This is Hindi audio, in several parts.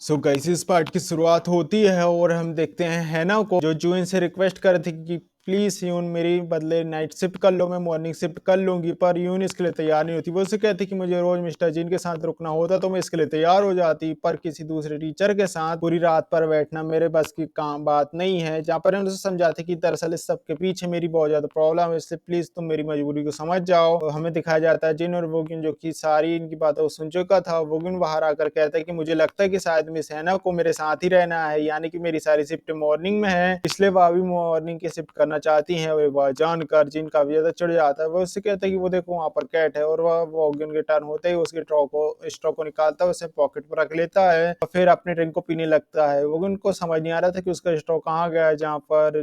सो गाइस इस पार्ट की शुरुआत होती है और हम देखते हैं हैना को जो जून से रिक्वेस्ट कर रही थी कि प्लीज यून मेरी बदले नाइट शिफ्ट कर लो, मैं मॉर्निंग शिफ्ट कर लूंगी, पर यून इसके लिए तैयार नहीं होती। वो उससे कहती कि मुझे रोज मिस्टर जीन के साथ रुकना होता तो मैं इसके लिए तैयार हो जाती, पर किसी दूसरे टीचर के साथ पूरी रात पर बैठना मेरे बस की काम बात नहीं है। जहाँ पर हम उसे समझाते कि दरअसल इस सब के पीछे मेरी बहुत ज्यादा प्रॉब्लम है, इसलिए प्लीज तुम मेरी मजबूरी को समझ जाओ। हमें दिखाया जाता है जिन और वोगिन जो कि सारी इनकी बातों को सुन चुका था। वोगिन बाहर आकर कहता है कि मुझे लगता है कि शायद मिस हैना को मेरे साथ ही रहना है, यानी कि मेरी सारी शिफ्ट मॉर्निंग में है, इसलिए वह भी मॉर्निंग की शिफ्ट करना चाहती है। वह जानकर जिन काफी ज्यादा चिढ़ जाता है। वो उससे कहता है कि वो देखो वहां पर कैट है, और वह वोगिन के टर्न होते ही उसके स्ट्रॉ को निकालता है, उसे पॉकेट पर रख लेता है और फिर अपने ड्रिंक को पीने लगता है। वोगिन को समझ नहीं आ रहा था कि उसका स्ट्रॉ कहाँ गया है, जहाँ पर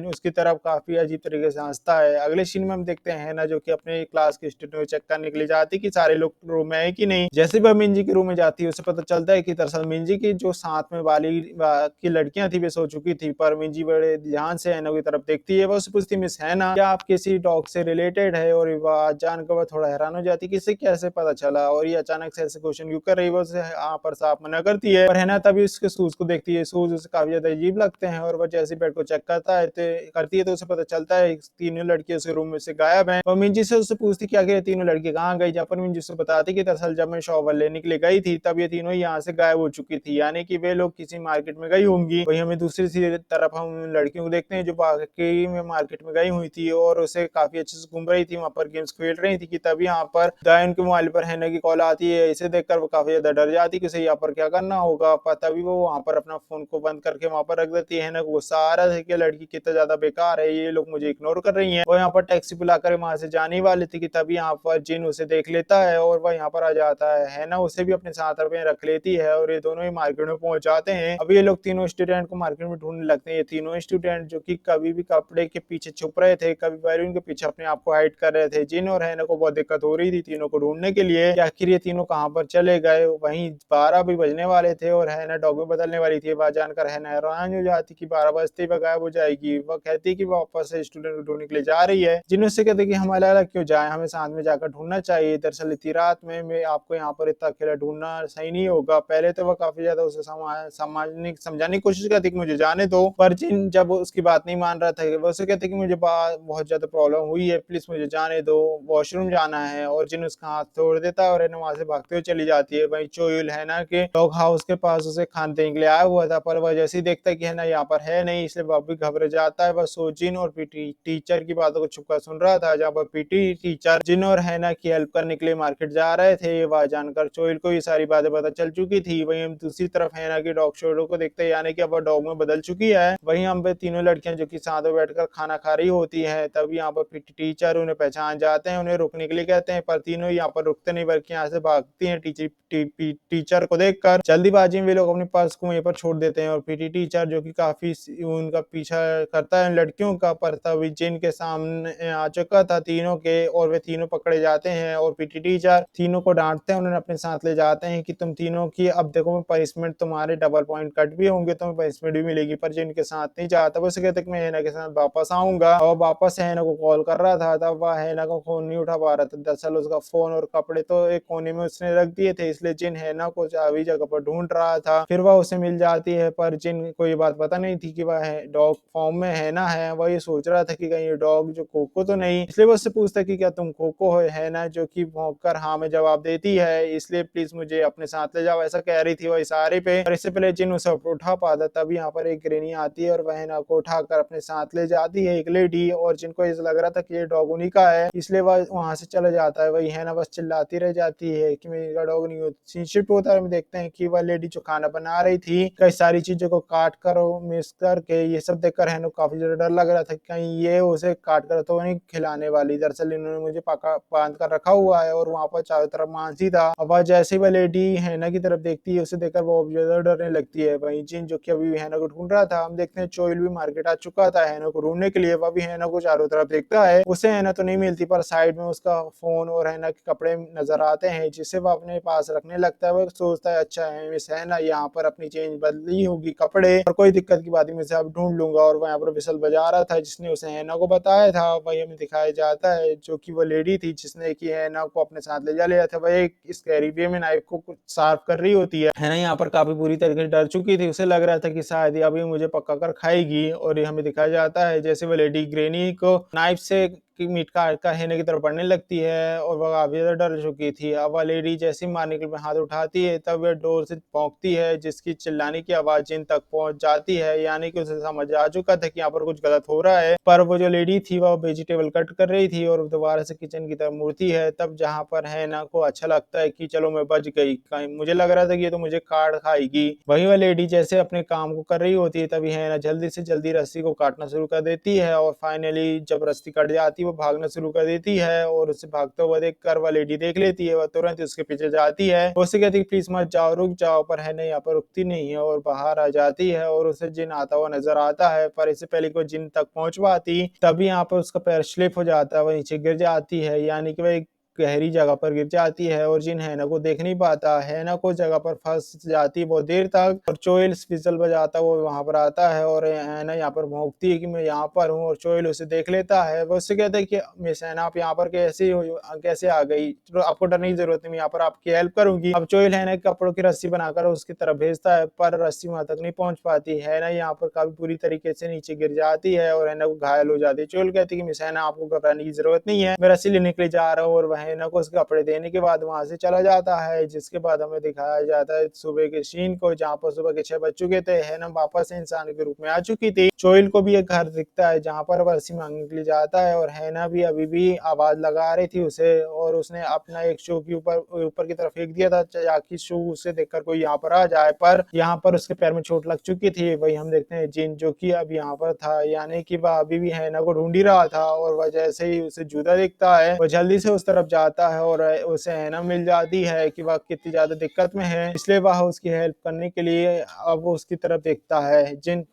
उसकी तरफ काफी अजीब तरीके से हंसता है। अगले सीन में हम देखते हैं ना जो कि अपने क्लास के स्टूडेंट को चेक करने के लिए जाती कि सारे लोग रूम में है कि नहीं। जैसे वह मिंजी के रूम में जाती है उसे पता चलता है कि दरअसल मिंजी की जो साथ में वाली की लड़कियां थी वे सो चुकी थी, पर मिंजी बड़े ध्यान से हैना की तरफ देखती है। वो उससे पूछती मिस हैना क्या आप किसी डॉग से रिलेटेड है, और वह जानकर वह थोड़ा हैरान हो जाती कि इसे कैसे पता चला और ये अचानक से ऐसे क्वेश्चन क्यों कर रही है। वो उसे यहाँ पर साफ मना करती है, पर हैना तभी उसके शूज को देखती है। शूज उसे काफी ज्यादा अजीब लगते हैं और वह जैसे बेड को चेक करती है तो उसे पता चलता है तीनों लड़कियां उसके रूम में से गायब हैं। और मिंजी से उससे पूछती कि आखिर ये तीनों लड़की कहाँ गई, जहाँ पर मिंजी उसे बताती कि दरअसल जब मैं शॉवर लेने के लिए गई थी तब ये तीनों यहाँ से गायब हो चुकी थी, यानी कि वे लोग किसी मार्केट में गई होंगी। वही हमें दूसरी तरफ हम लड़कियों को देखते हैं जो वाकई में मार्केट में गई हुई थी और उसे काफी अच्छे से घूम रही थी, वहां पर गेम्स खेल रही थी कि तभी यहाँ पर दायन के मोबाइल पर हैना की कॉल आती है। इसे देखकर वो काफी ज्यादा डर जाती कि उसे यहाँ पर क्या करना होगा, पर तभी वो वहां पर अपना फोन को बंद करके वहां पर रख देती है। हैना को गुस्सा आ रहा था कि लड़की कितना ज्यादा बेकार है, ये लोग मुझे इग्नोर कर रही है। वो यहाँ पर टैक्सी बुलाकर वहां से जाने वाली थी कि तभी यहाँ पर जिन उसे देख लेता है और वह यहाँ पर आ जाता है। हैना उसे भी अपने साथ में रख लेती है और ये दोनों ही मार्केट में पहुंच जाते हैं। अब ये लोग तीनों स्टूडेंट को मार्केट में ढूंढने लगते हैं। ये तीनों स्टूडेंट जो कि कभी भी कपड़े के पीछे छुप रहे थे, कभी बैलून के पीछे अपने आप को हाइड कर रहे थे। जिन और हैना को बहुत दिक्कत हो रही थी तीनों को ढूंढने के लिए कि आखिर ये तीनों कहाँ पर चले गए। वहीं 12 भी बजने वाले थे और हैना डॉग में बदलने वाली थी। बात जानकर हैना हैरान हो जाती कि 12 बजते ही वह गायब हो जाएगी। वह कहती कि वह वापस से स्टूडेंट को ढूंढने के लिए जा रही है। जिन उससे कहते कि हम अलग अलग क्यों जाए, हमें साथ में जाकर ढूंढना चाहिए, दरअसल इतनी रात में मैं आपको यहाँ पर इतना अकेला ढूंढना सही नहीं होगा। पहले तो वह काफी ज्यादा उसे समझाने की कोशिश करती कि मुझे जाने दो, पर जिन जब उसकी बात नहीं मान रहा था वो उसे कहते कि मुझे बहुत ज्यादा प्रॉब्लम हुई है, प्लीज मुझे जाने दो, वॉशरूम जाना है। और जिन उसका हाथ तोड़ देता है और है ना वहां से भागते हुए चली जाती है। वहीं चोयुल है ना के डॉग हाउस के पास उसे खाने देने के लिए आया हुआ था, पर वह जैसे ही देखता है कि है ना यहाँ पर है नहीं, इसलिए वह भी घबरा जाता है। वह सोजिन और पीटी टीचर की बातों को छुपकर सुन रहा था, जहाँ पर पीटी टीचर जिन और हैना की हेल्प करने के लिए मार्केट जा रहे थे। वह जानकर चोइल को ये सारी बातें पता चल चुकी थी। वहीं हम दूसरी तरफ हैना की डॉग शोडो को देखते हैं, यानी कि अब वह डॉग में बदल चुकी है। वहीं हम पे तीनों लड़कियां जो कि साथ में बैठकर खाना खा रही होती है, तभी यहाँ पर पीटी टीचर उन्हें पहचान जाते हैं, उन्हें रुकने के लिए कहते हैं, पर तीनों यहाँ पर रुकते नहीं बल्कि यहाँ से भागती हैं। टीचर को देखकर जल्दीबाजी में वे लोग अपने पर्स को वहीं पर छोड़ देते हैं और पीटी टीचर जो कि काफी उनका पीछा करता है लड़कियों का, पर तभी जिन के सामने आ चुका था तीनों के, और वे तीनों पकड़े जाते हैं और पीटी टीचर तीनों को डांटते हैं, उन्हें अपने साथ ले जाते हैं कि तुम तीनों की अब देखो पनिशमेंट, तुम्हारे डबल पॉइंट कट भी होंगे, तुम्हें पनिशमेंट भी मिलेगी। पर जिन के साथ नहीं जाता, वो कहते कि मैं हैना के साथ वापस आऊंगा, और वापस हैना को कॉल कर रहा था तब वह हैना का फोन नहीं उठा पा रहा था। दरअसल उसका फोन और कपड़े तो एक कोने में उसने रख दिए थे, इसलिए जिन हैना को चाबी जगह पर ढूंढ रहा था। फिर वह उसे मिल जाती है, पर जिन को ये बात पता नहीं थी कि वह डॉग फॉर्म में हैना है। वह ये सोच रहा था कि कहीं ये डॉग जो कोको तो नहीं, इसलिए वो उससे पूछता कि क्या तुम कोको हो। हैना जो कि भौंककर हाँ में जवाब देती है, इसलिए प्लीज मुझे अपने साथ ले जाओ, ऐसा कह रही थी वह इशारे पे। और इससे पहले जिन उसे उठा पाता तब यहाँ पर एक ग्रेनी आती है और वह हैना को उठाकर अपने साथ ले जाती है, एक लेडी। और जिनको ऐसा लग रहा था कि ये डॉग उन्हीं का है, इसलिए वह वहां से चला जाता है। वही हैना बस चिल्लाती रह जाती है कि मेरा डॉग नहीं होता। सीन शिफ्ट होता है, हम देखते हैं कि वह लेडी जो खाना बना रही थी कई सारी चीजों को काट कर और मिक्स करके, ये सब देखकर हैना को काफी ज्यादा डर लग रहा था कहीं ये उसे काट कर तो नहीं खिलाने वाली। दरअसल इन्होंने मुझे पका बांध कर रखा हुआ है और वहां पर चारों तरफ मांस ही था। अब वह जैसे ही वह लेडी हैना की तरफ देखती है उसे देखकर वो ज्यादा डरने लगती है। वहीं जिन जो कि अभी हैना को ढूंढ रहा था, हम देखते हैं चोइल भी मार्केट आ चुका था हैना को को ढूंढने के लिए। वह भी हैना को चारों तरफ देखता है, उसे हैना तो नहीं मिलती, पर साइड में उसका फोन और हैना के कपड़े नजर आते हैं, जिसे वह अपने पास रखने लगता है। वह सोचता है अच्छा है मिस हैना यहाँ पर अपनी चेंज बदली होगी कपड़े, और कोई दिक्कत की बात नहीं, मैं अब ढूंढ लूंगा। और वह यहाँ पर विसल बजा रहा था जिसने उसे हैना को बताया था, वही हमें दिखाया जाता है, जो कि वो लेडी थी जिसने कि हैना को अपने साथ ले जा लिया था। वह एक इस कैरिबियन में नाइफ को साफ कर रही होती है ना, यहाँ पर काफी बुरी तरीके से डर चुकी थी, उसे लग रहा था कि शायद अभी मुझे पक्का कर खाएगी। और ये हमें दिखाया जाता है जैसे वो लेडी ग्रेनी को नाइफ से की मीट काट कर हैना की तरफ बढ़ने लगती है, और वह काफी ज्यादा डर चुकी थी। अब वह लेडी जैसे ही मारने के लिए हाथ उठाती है, तब वह डोर से भौंकती है, जिसकी चिल्लाने की आवाज जिन तक पहुंच जाती है, यानी कि उसे समझ आ चुका था कि यहाँ पर कुछ गलत हो रहा है। पर वो जो लेडी थी वह वेजिटेबल कट कर रही थी और दोबारा से किचन की तरफ मुड़ती है, तब जहाँ पर हैना को अच्छा लगता है कि चलो मैं बच गई, मुझे लग रहा था कि ये तो मुझे काट खाएगी। वही वह लेडी जैसे अपने काम को कर रही होती है, तभी हैना जल्दी से जल्दी रस्सी को काटना शुरू कर देती है, और फाइनली जब रस्सी कट जाती है वो भागना शुरू कर देती है, और उसे भागते हुए देखकर वह लेडी देख लेती है, वह तुरंत उसके पीछे जाती है, उससे कहती है प्लीज मत जाओ, रुक जाओ, पर हैना यहाँ पर रुकती नहीं है और बाहर आ जाती है, और उसे जिन आता हुआ नजर आता है। पर इससे पहले कि वो जिन तक पहुंच पाती तभी यहाँ पर उसका पैर स्लिप हो जाता है, वह नीचे गिर जाती है, यानी कि वह गहरी जगह पर गिर जाती है, और जिन हैना को देख नहीं पाता, हैना को जगह पर फंस जाती है बहुत देर तक, और चोइल फिसल बजाता वो वहां पर आता है, और हैना यहाँ पर भौंकती है कि मैं यहाँ पर हूँ, और चोइल उसे देख लेता है। वो उससे कहता है कि मिस हैना आप यहाँ पर कैसे आ गई, तो आपको डरने की जरूरत नहीं, मैं यहाँ पर आपकी हेल्प करूंगी। अब चोइल हैना के कपड़ों की रस्सी बनाकर उसकी तरफ भेजता है, पर रस्सी वहां तक नहीं पहुंच पाती। हैना यहाँ पर काफी बुरी तरीके से नीचे गिर जाती है और हैना को घायल हो जाती है। चोइल कहती है कि मिस हैना आपको घबराने की जरूरत नहीं है, मैं रस्सी लेने के लिए जा रहा हूँ, और हैना को उसके कपड़े देने के बाद वहां से चला जाता है। जिसके बाद हमें दिखाया जाता है सुबह के सीन को, जहाँ पर सुबह के 6 बज चुके थे, हैना वापस से इंसान के रूप में आ चुकी थी। चोइल को भी एक घर दिखता है जहाँ पर वह रस्सी मांगने के लिए जाता है, और हैना भी अभी भी आवाज लगा रही थी उसे, और उसने अपना एक शू के ऊपर की तरफ फेंक दिया था ताकि शू उसे देखकर कोई यहाँ पर आ जाए, पर यहाँ पर उसके पैर में चोट लग चुकी थी। वही हम देखते हैं जिन, जो कि अब यहाँ पर था, यानी कि वह अभी भी हैना को ढूंढ ही रहा था, और वह जैसे ही उसे जूता दिखता है वह जल्दी से उस तरफ जाता है, और उसे हैना मिल जाती है कि वह कितनी ज्यादा दिक्कत में है, इसलिए वह उसकी हेल्प करने के लिए अब उसकी तरफ देखता है। जिन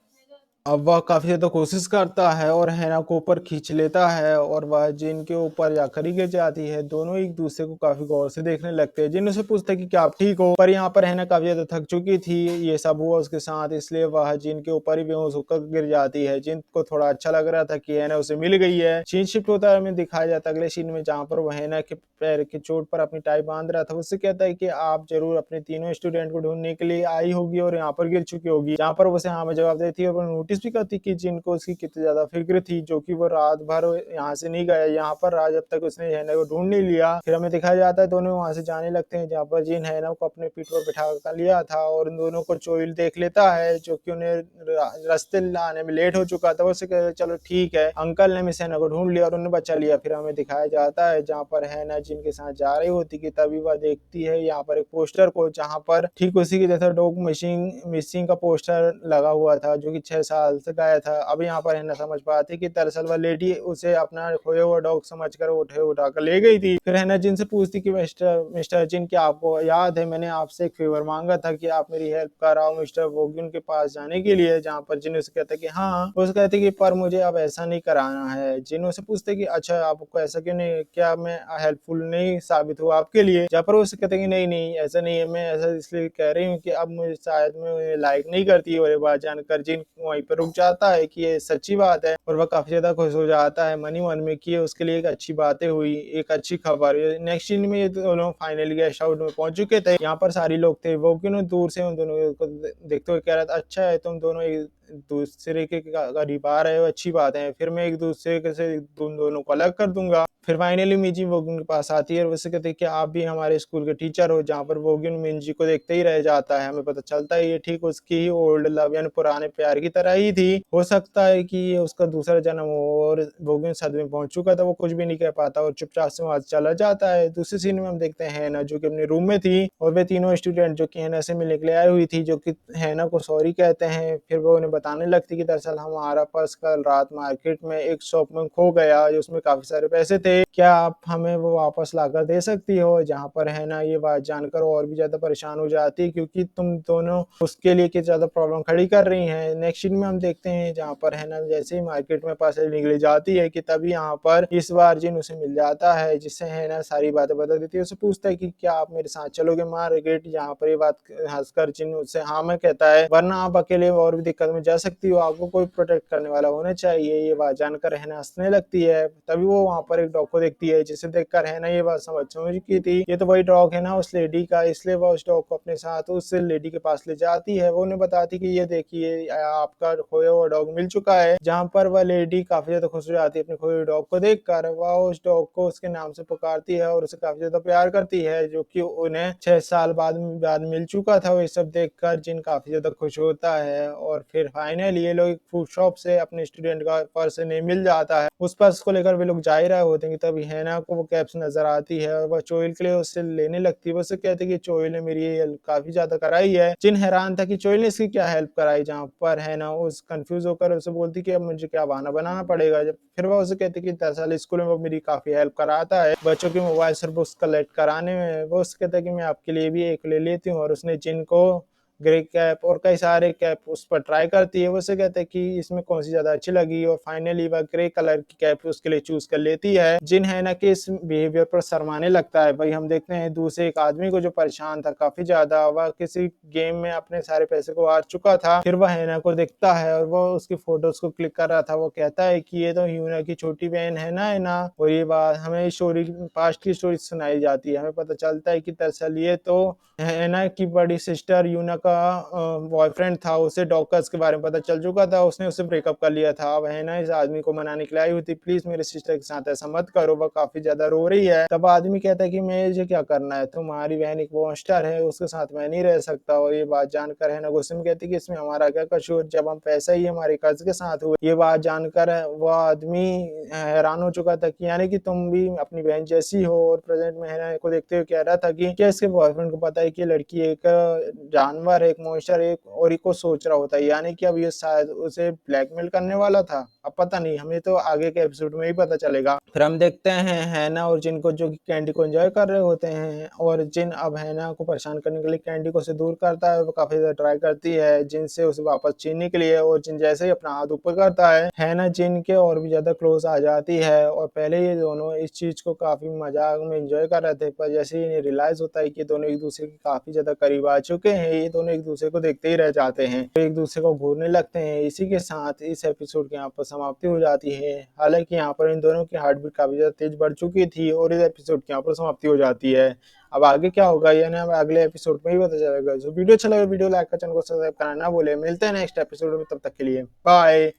अब वह काफी ज्यादा कोशिश करता है और हैना को ऊपर खींच लेता है, और वह जिन के ऊपर जाकर ही गिर जाती है। दोनों एक दूसरे को काफी गौर से देखने लगते हैं। जिन उसे पूछता है कि क्या आप ठीक हो, पर यहाँ पर हैना काफी ज्यादा थक चुकी थी, ये सब हुआ उसके साथ, इसलिए वह जिन के ऊपर ही बेहोश होकर गिर जाती है। जिन को थोड़ा अच्छा लग रहा था कि हैना उसे मिल गई है। सीन शिफ्ट होता है, हमें दिखाया जाता है अगले सीन में, जहाँ पर वह हैना के पैर की चोट पर अपनी टाई बांध रहा था। उससे कहता है कि आप जरूर अपने तीनों स्टूडेंट को ढूंढने के लिए आई होगी और यहाँ पर गिर चुकी होगी, जहाँ पर उसे हाँ में जवाब देती है, और नोटिस भी करती कि जिनको उसकी कितनी ज्यादा फिक्र थी, जो कि वो रात भर यहाँ से नहीं गया यहाँ पर रहा जब तक उसने हैना को ढूंढ नहीं लिया। फिर हमें दिखाया जाता है दोनों वहां से जाने लगते हैं, जहाँ पर जिन हैना को अपने पीठ पर बिठा कर लिया था, और उन दोनों को चोइल देख लेता है, जो कि उन्हें रास्ते लाने में लेट हो चुका था। उससे कहते चलो ठीक है, अंकल ने मिस हैना को ढूंढ लिया और उन्हें बचा लिया। फिर हमें दिखाया जाता है जहाँ पर हैना जिनके साथ जा रही होती कि तभी वह देखती है यहाँ पर एक पोस्टर को, जहाँ पर ठीक उसी की जैसा डॉग मिसिंग का पोस्टर लगा हुआ था, जो कि 6 साल से गायब था। अब यहाँ पर हैना समझ पाती कि दरअसल वह लेडी उसे अपना खोया हुआ डॉग समझकर उठा कर ले गई थी। फिर हैना जिन से पूछती कि मिस्टर जिन, क्या आपको याद है मैंने आपसे एक फेवर मांगा था कि आप मेरी हेल्प कराओ मिस्टर वोगिन के पास जाने के लिए, जहाँ पर जिन उसे कहता कि हाँ, उसे कहते कि पर मुझे अब ऐसा नहीं कराना है। जिन उसे पूछते कि अच्छा आपको ऐसा क्यों नहीं, क्या मैं हेल्पफुल नहीं साबित हुआ आपके लिए, जहाँ पर उसे कहते कि नहीं नहीं ऐसा नहीं है, मैं ऐसा इसलिए कह रही हूँ कि अब मुझे शायद मैं लाइक नहीं करती, और ये बात जानकर जिन वहीं पर रुक जाता है कि ये सच्ची बात है, और वह काफी ज्यादा खुश हो जाता है मन ही मन में कि उसके लिए एक अच्छी बातें हुई, एक अच्छी खबर। नेक्स्ट सीन में ये दोनों फाइनली गेस्ट हाउस में पहुंच चुके थे, यहाँ पर सारे लोग थे। वो क्यों दूर से उन दोनों को देखते हुए कह रहा था अच्छा है तुम दोनों एक दूसरे के करीब आ रहे हो, अच्छी बात है, फिर मैं एक दूसरे से तुम दोनों को अलग कर दूंगा। फिर फाइनली मिंजी वोगिन के पास आती है और उससे कहती है कि आप भी हमारे स्कूल के टीचर हो, जहाँ पर वोगिन मिंजी को देखते ही रह जाता है। हमें पता चलता है ये ठीक उसकी ही ओल्ड लव यानी पुराने प्यार की तरह ही थी। हो सकता है कि ये उसका दूसरा जन्म हो, और वोगिन सदमे में पहुंच चुका था, वो कुछ भी नहीं कह पाता और चुपचाप से वहां चला जाता है। दूसरे सीन में हम देखते हैं हैना, जो कि अपने रूम में थी, और वे तीनों स्टूडेंट जो कि हैना से मिलने के लिए आई हुई थी, जो कि हैना को सॉरी कहते हैं। फिर वो उन्हें बताने लगती कि दरअसल हमारा पर्स कल रात मार्केट में एक शॉप में खो गया, उसमें काफी सारे पैसे थे, से क्या आप हमें वो वापस लाकर दे सकती हो? जहाँ पर है ना ये बात जानकर और भी ज़्यादा परेशान हो जाती है, क्योंकि तुम दोनों उसके लिए कि ज़्यादा प्रॉब्लम खड़ी कर रही हैं। नेक्स्ट सीन में हम देखते हैं जहाँ पर है ना जैसे ही मार्केट में पैसे निकली जाती है कि तभी यहाँ पर इस बार जिन उसे मिल जाता है, जिससे है ना सारी बातें बता देती है। उसे पूछता है कि क्या आप मेरे साथ चलोगे मार्केट? जहाँ पर ये बात हंसकर जिन उससे हाँ में कहता है, वरना आप अकेले और भी दिक्कत में जा सकती हो, आपको कोई प्रोटेक्ट करने वाला होना चाहिए। ये बात जानकर है ना हंसने लगती है। तभी वो वहाँ पर एक डॉग को देखती है, जिसे देखकर है ना ये बात समझ चुकी थी ये तो वही डॉग है ना उस लेडी का, इसलिए वो उस डॉग को अपने साथ उस लेडी के पास ले जाती है। वो उन्हें बताती कि ये देखिए आपका खोया हुआ डॉग मिल चुका है। जहाँ पर वह लेडी काफी ज्यादा खुश हो जाती है अपने खोए हुए डॉग को देखकर। वह उस डॉग को उसके नाम से पुकारती है और उसे काफी ज्यादा प्यार करती है, जो कि उन्हें 6 साल बाद मिल चुका था। वो ये सब देखकर जिन काफी ज्यादा खुश होता है और फिर फाइनली ये लोग एक फूड शॉप से अपने स्टूडेंट का पर्स इन्हें मिल जाता है। उस पर्स को लेकर वे लोग जा ही रहे होते हैं कि तभी हैना को वो कैप्स नजर आती है और वह चोइल के लिए उससे लेने लगती है। वो उससे कहती है कि चोइल ने मेरी हेल्प काफी ज्यादा कराई है। जिन हैरान था कि चोइल ने इसकी क्या हेल्प कराई, जहाँ पर हैना उस कंफ्यूज होकर उसे बोलती कि अब मुझे क्या बहाना बनाना पड़ेगा। जब फिर वह उसे कहती कि दरअसल स्कूल में वो मेरी काफी हेल्प कराता है बच्चों के मोबाइल से बुक्स कलेक्ट कराने में। वो उससे कहता है कि मैं आपके लिए भी एक ले लेती हूँ, और उसने जिन को ग्रे कैप और कई सारे कैप उस पर ट्राई करती है। वो उसे कहते हैं कि इसमें कौन सी ज्यादा अच्छी लगी, और फाइनली वह ग्रे कलर की कैप उसके लिए चूज कर लेती है। जिन है ना कि इस बिहेवियर पर शर्माने लगता है। भाई हम देखते हैं दूसरे एक आदमी को जो परेशान था काफी ज्यादा, वह किसी गेम में अपने सारे पैसे को हार चुका था। फिर वह हैना को देखता है और वो उसकी फोटोज को क्लिक कर रहा था। वो कहता है कि ये तो ह्यूना की छोटी बहन है ना। और ये बात हमें स्टोरी पास्ट की स्टोरी सुनाई जाती है। हमें पता चलता है कि दरअसल ये तो हैना की बड़ी सिस्टर यूना का बॉयफ्रेंड था। उसे डॉकर्स के बारे में पता चल चुका था, उसने उससे ब्रेकअप कर लिया था। अब हैना इस आदमी को मनाने के लिए आई हुई थी, प्लीज मेरे सिस्टर के साथ ऐसा मत करो। वह काफी ज्यादा रो रही है। तब आदमी कहता है कि मुझे क्या करना है, तुम्हारी बहन एक मॉन्स्टर है, उसके साथ मैं नहीं रह सकता। और ये बात जानकर हैना गुस्से में कहती है कि इसमें हमारा क्या कसूर, जब हम पैसा ही हमारे कर्ज के साथ हुए। ये बात जानकर वह आदमी हैरान हो चुका था कि यानी कि तुम भी अपनी बहन जैसी हो। और प्रेजेंट में हैना को देखते हुए कह रहा था कि क्या इसके बॉयफ्रेंड को पता है कि लड़की एक जानवर, एक मॉन्स्टर, एक और को सोच रहा होता है, यानी कि अब ये शायद उसे ब्लैकमेल करने वाला था। अब पता नहीं, हमें तो आगे के एपिसोड में ही पता चलेगा। फिर हम देखते हैं हैना और जिन को जो कि कैंडी को एंजॉय कर रहे होते हैं, और जिन अब हैना को परेशान करने के लिए कैंडी को उसे दूर करता है। वो काफी ज्यादा ट्राई करती है जिन से उसे वापस छीनने के लिए, और जिन जैसे ही अपना हाथ ऊपर करता है हैना जिन के और भी ज्यादा क्लोज आ जाती है। और पहले ये दोनों इस चीज को काफी मजाक में एंजॉय कर रहे थे, पर जैसे ही इन्हें रियलाइज होता है कि दोनों एक दूसरे के काफी ज्यादा करीब आ चुके हैं, ये दोनों एक दूसरे को देखते ही रह जाते हैं, तो एक दूसरे को घूरने लगते हैं। इसी के साथ इस एपिसोड की यहाँ पर समाप्ति हो जाती है। हालांकि यहाँ पर इन दोनों की हार्ट बीट काफी ज्यादा तेज बढ़ चुकी थी, और इस एपिसोड की यहाँ पर समाप्ति हो जाती है। अब आगे क्या होगा यानी हमें अगले एपिसोड में ही पता चलेगा। जो वीडियो अच्छा लगा वीडियो लाइक कर, चैनल को सब्सक्राइब करना ना भूले। मिलते हैं नेक्स्ट एपिसोड में, तब तक के लिए बाय।